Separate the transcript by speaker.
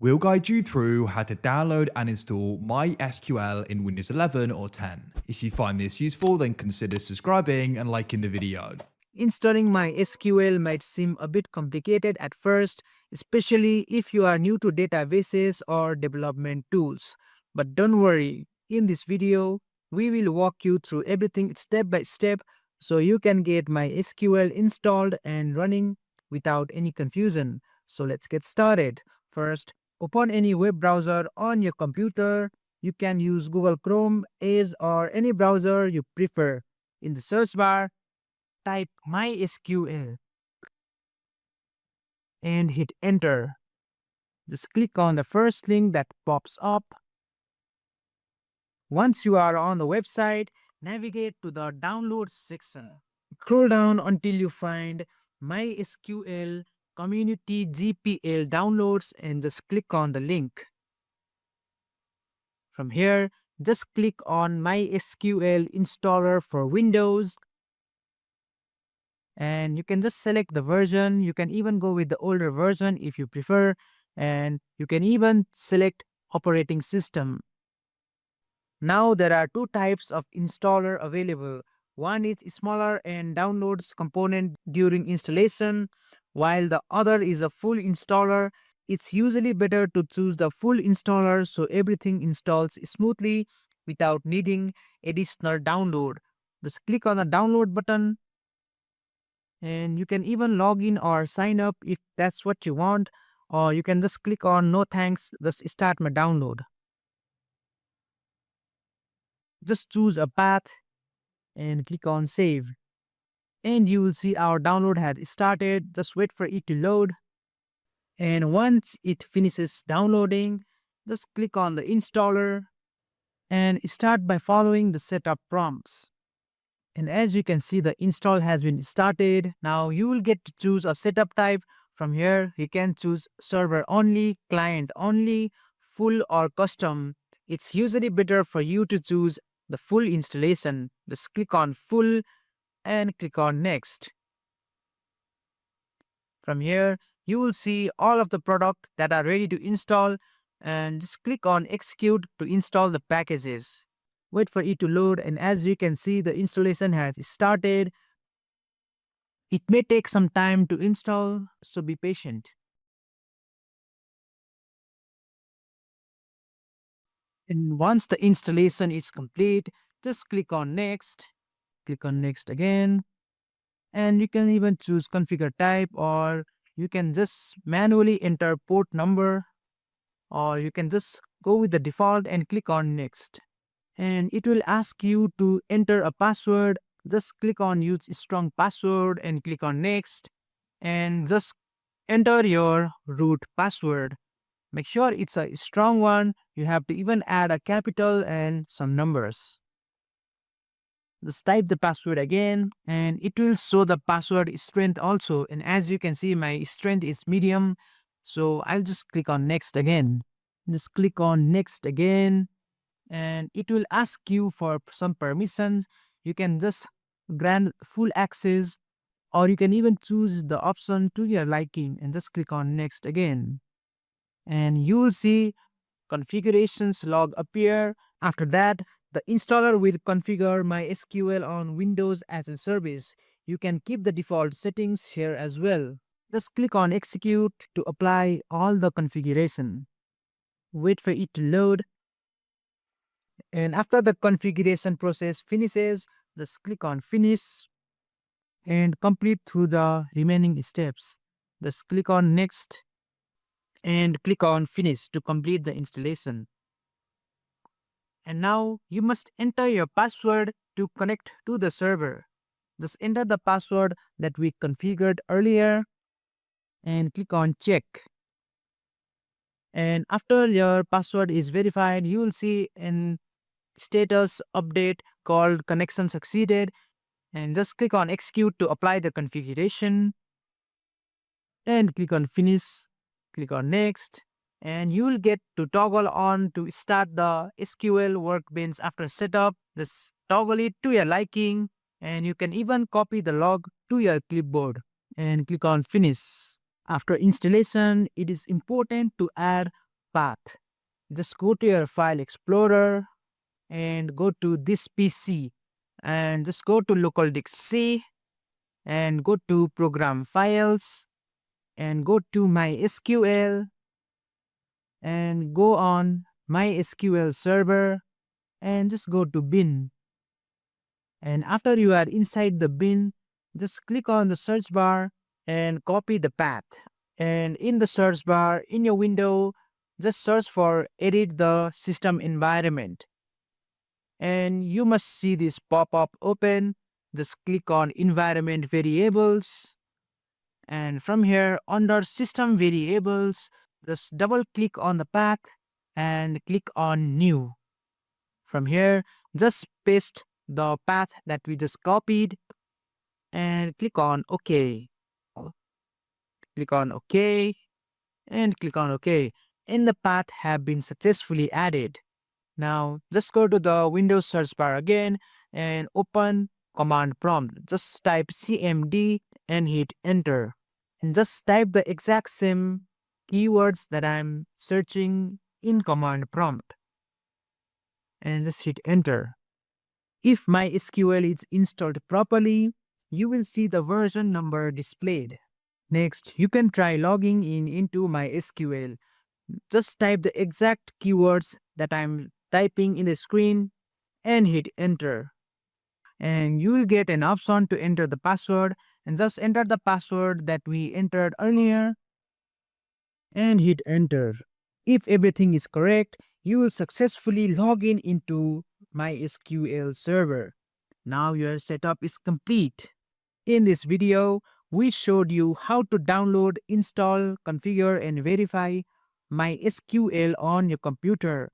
Speaker 1: We'll guide you through how to download and install MySQL in Windows 11 or 10. If you find this useful, then consider subscribing and liking the video.
Speaker 2: Installing MySQL might seem a bit complicated at first, especially if you are new to databases or development tools. But don't worry, in this video, we will walk you through everything step by step so you can get MySQL installed and running without any confusion. So let's get started. First, open any web browser on your computer. You can use Google Chrome, Edge, or any browser you prefer. In the search bar, type MySQL and hit enter. Just click on the first link that pops up. Once you are on the website, navigate to the downloads section. Scroll down until you find MySQL Community GPL downloads and just click on the link. From here, just click on MySQL installer for Windows and you can just select the version. You can even go with the older version if you prefer, and you can even select operating system. Now there are two types of installer available. One is smaller and downloads component during installation, while the other is a full installer. It's usually better to choose the full installer so everything installs smoothly without needing additional download. Just click on the download button and you can even log in or sign up if that's what you want, or you can just click on no thanks, just start my download. Just choose a path and click on save and you will see our download has started. Just wait for it to load, and once it finishes downloading, just click on the installer and start by following the setup prompts. And as you can see, the install has been started. Now you will get to choose a setup type. From here, you can choose server only, client only, full or custom. It's usually better for you to choose the full installation. Just click on full and click on next. From here, you will see all of the products that are ready to install and just click on execute to install the packages. Wait for it to load, and as you can see, the installation has started. It may take some time to install, so be patient. And once the installation is complete, just click on next again, and you can even choose configure type, or you can just manually enter port number, or you can just go with the default and click on next. And it will ask you to enter a password. Just click on use strong password and click on next and just enter your root password. Make sure it's a strong one. You have to even add a capital and some numbers. Just type the password again and it will show the password strength also. And as you can see, my strength is medium. So I'll just click on next again. Just click on next again and it will ask you for some permissions. You can just grant full access, or you can even choose the option to your liking and just click on next again. And you will see configurations log appear. After that, the installer will configure MySQL on Windows as a service. You can keep the default settings here as well. Just click on execute to apply all the configuration. Wait for it to load. And after the configuration process finishes, just click on finish and complete through the remaining steps. Just click on next and click on finish to complete the installation. And now you must enter your password to connect to the server. Just enter the password that we configured earlier and click on check. And after your password is verified, you will see an status update called connection succeeded, and just click on execute to apply the configuration and click on finish, click on next, and you will get to toggle on to start the SQL workbench after setup. Just toggle it to your liking and you can even copy the log to your clipboard and click on finish. After installation, it is important to add path. Just go to your file explorer and go to this PC and just go to local disk C and go to program files and go to MySQL and go on MySQL server and just go to bin. And after you are inside the bin, just click on the search bar and copy the path. And in the search bar in your window, just search for edit the system environment. And you must see this pop-up open. Just click on environment variables. And from here under system variables, just double click on the path and click on new. From here, just paste the path that we just copied and click on OK. Click on OK and click on OK. And the path have been successfully added. Now just go to the Windows search bar again and open command prompt. Just type cmd and hit enter. And just type the exact same keywords that I'm searching in command prompt. And just hit enter. If MySQL is installed properly, you will see the version number displayed. Next, you can try logging in into MySQL. Just type the exact keywords that I'm typing in the screen and hit enter. And you will get an option to enter the password and just enter the password that we entered earlier and hit enter. If everything is correct, you will successfully log in into MySQL server. Now your setup is complete. In this video, we showed you how to download, install, configure and verify MySQL on your computer.